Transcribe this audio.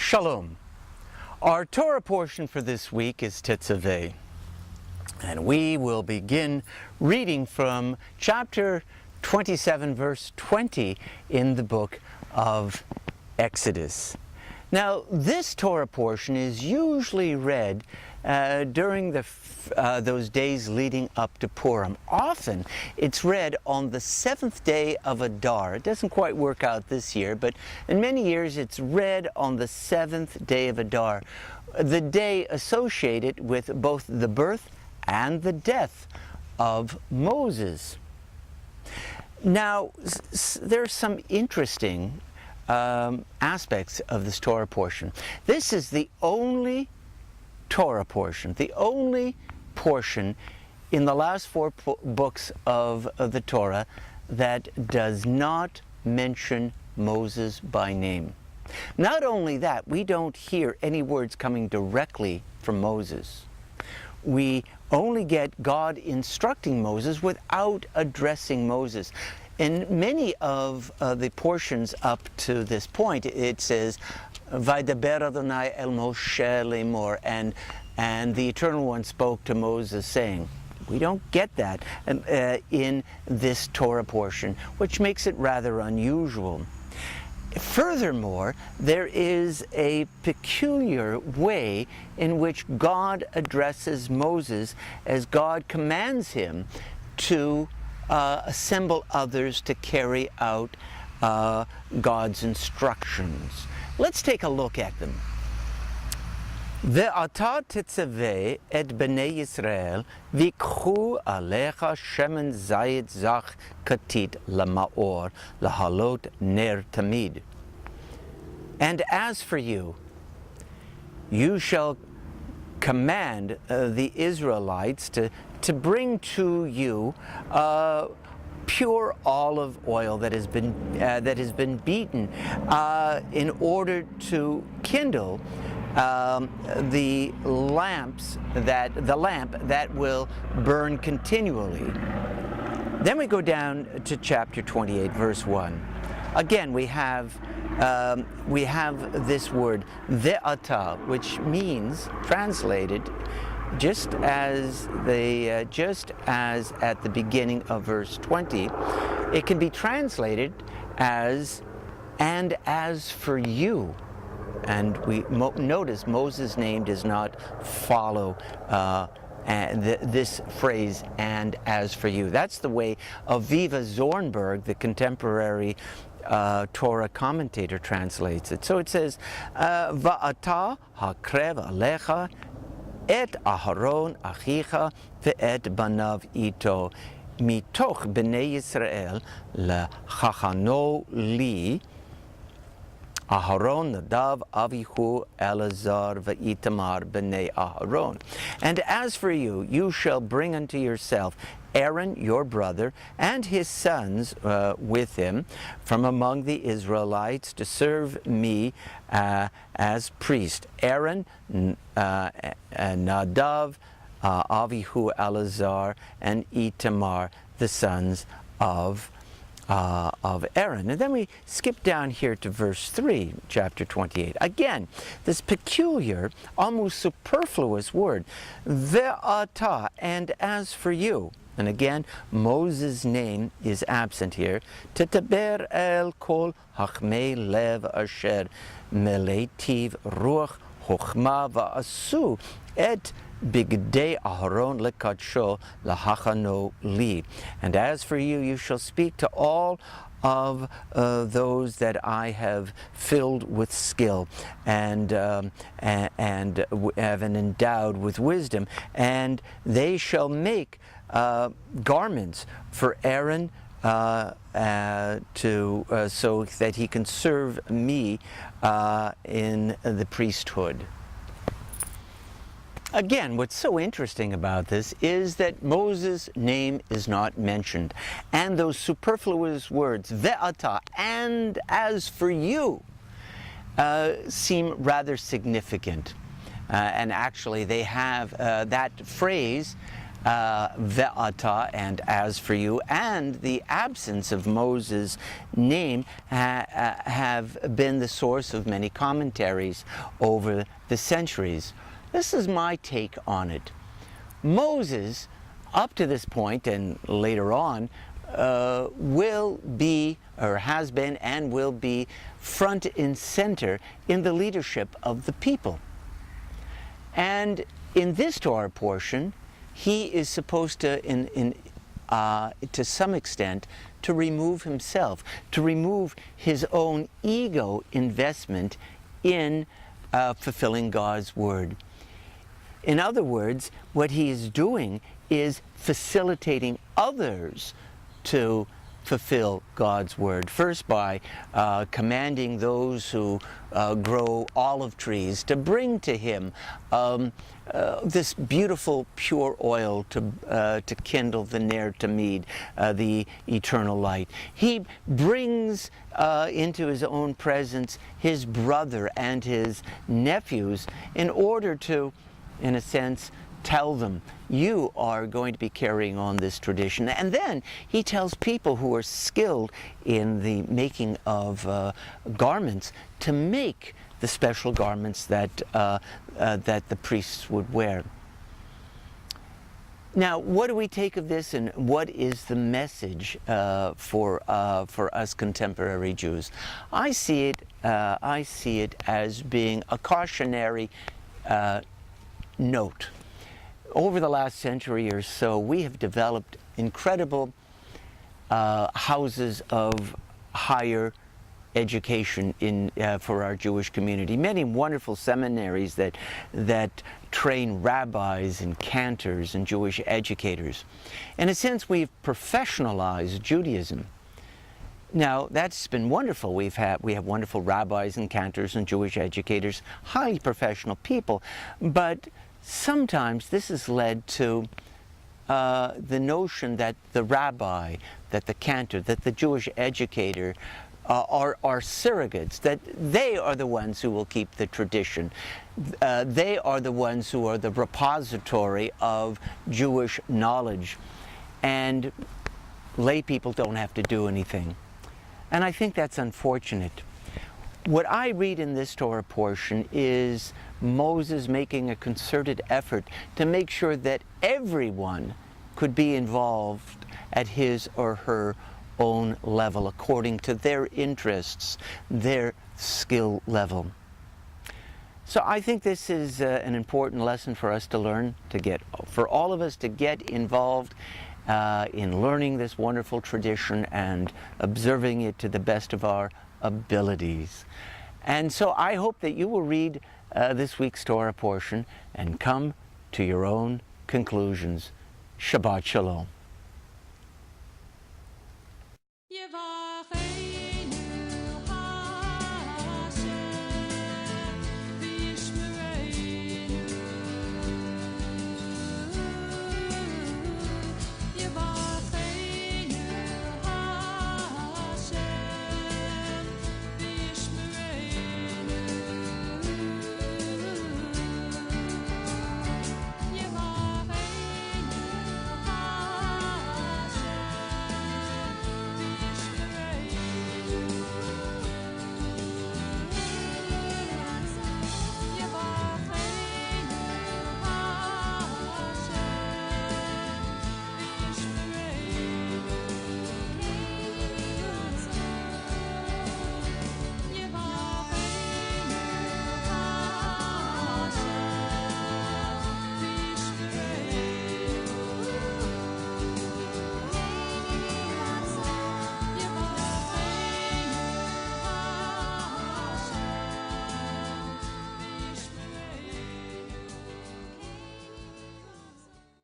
Shalom. Our Torah portion for this week is Tetzaveh, and we will begin reading from chapter 27, verse 20 in the book of Exodus. Now, this Torah portion is usually read during those days leading up to Purim. Often it's read on the 7th day of Adar. It doesn't quite work out this year, but in many years it's read on the 7th day of Adar, the day associated with both the birth and the death of Moses. Now, there's some interesting aspects of this Torah portion. This is the only Torah portion, the only portion in the last four books of the Torah that does not mention Moses by name. Not only that, we don't hear any words coming directly from Moses. We only get God instructing Moses without addressing Moses. In many of the portions up to this point, it says, "Vaydaber Adonai el Moshe lemor," and the Eternal One spoke to Moses, saying. We don't get that in this Torah portion, which makes it rather unusual. Furthermore, there is a peculiar way in which God addresses Moses as God commands him to assemble others to carry out God's instructions. Let's take a look at them. Ve'ata tetzaveh et bnei Yisrael v'ikchu alecha shemen zayit zach katit lamaor lahalot ner tamid. And as for you, you shall command the Israelites to bring to you pure olive oil that has been beaten in order to kindle the lamp that will burn continually. Then we go down to chapter 28, verse 1. Again, we have this word ve'ata, which means, translated, just as at the beginning of verse 20, it can be translated as "and as for you." And we notice Moses' name does not follow this phrase, "and as for you." That's the way Aviva Zornberg, the contemporary Torah commentator, translates it. So it says, "Va'ata hakrev alecha et Aharon achicha ve'et banav ito mitoch bnei Yisrael lechachano li Aharon, Nadav, Avihu, Elazar, Va'itamar, B'nei Aharon. And as for you, you shall bring unto yourself Aaron, your brother, and his sons with him from among the Israelites to serve me as priest. Aaron, Nadav, Avihu, Elazar, and Itamar, the sons of Aaron. And then we skip down here to verse 3, chapter 28. Again, this peculiar, almost superfluous word, ve'ata, and as for you. And again, Moses' name is absent here. Tetaber el kol hachmei lev asher meletiv ruach chochma va'asu et Bigdei Aharon lekadsho lahachano li. And as for you, you shall speak to all of those that I have filled with skill and have endowed with wisdom, and they shall make garments for Aaron so that he can serve me in the priesthood. Again, what's so interesting about this is that Moses' name is not mentioned, and those superfluous words, ve'ata, and as for you, seem rather significant. And actually, they have that phrase ve'ata, and as for you, and the absence of Moses' name have been the source of many commentaries over the centuries. This is my take on it. Moses, up to this point and later on, will be, or has been and will be, front and center in the leadership of the people. And in this Torah portion, he is supposed to, to some extent, to remove himself, to remove his own ego investment in fulfilling God's word. In other words, what he is doing is facilitating others to fulfill God's word. First, by commanding those who grow olive trees to bring to him this beautiful pure oil to kindle the ner tamid, the eternal light. He brings into his own presence his brother and his nephews in order to, in a sense, tell them, you are going to be carrying on this tradition. And then he tells people who are skilled in the making of garments to make the special garments that the priests would wear. Now, what do we take of this, and what is the message for us contemporary Jews? I see it as being a cautionary note. Over the last century or so, we have developed incredible houses of higher education for our Jewish community. Many wonderful seminaries that train rabbis and cantors and Jewish educators. In a sense, we've professionalized Judaism. Now, that's been wonderful. We have wonderful rabbis and cantors and Jewish educators, highly professional people, but sometimes this has led to the notion that the rabbi, that the cantor, that the Jewish educator are surrogates, that they are the ones who will keep the tradition. They are the ones who are the repository of Jewish knowledge, and lay people don't have to do anything. And I think that's unfortunate. What I read in this Torah portion is Moses making a concerted effort to make sure that everyone could be involved at his or her own level, according to their interests, their skill level. So I think this is an important lesson for us to learn, for all of us to get involved in learning this wonderful tradition and observing it to the best of our abilities. And so I hope that you will read this week's Torah portion and come to your own conclusions. Shabbat Shalom.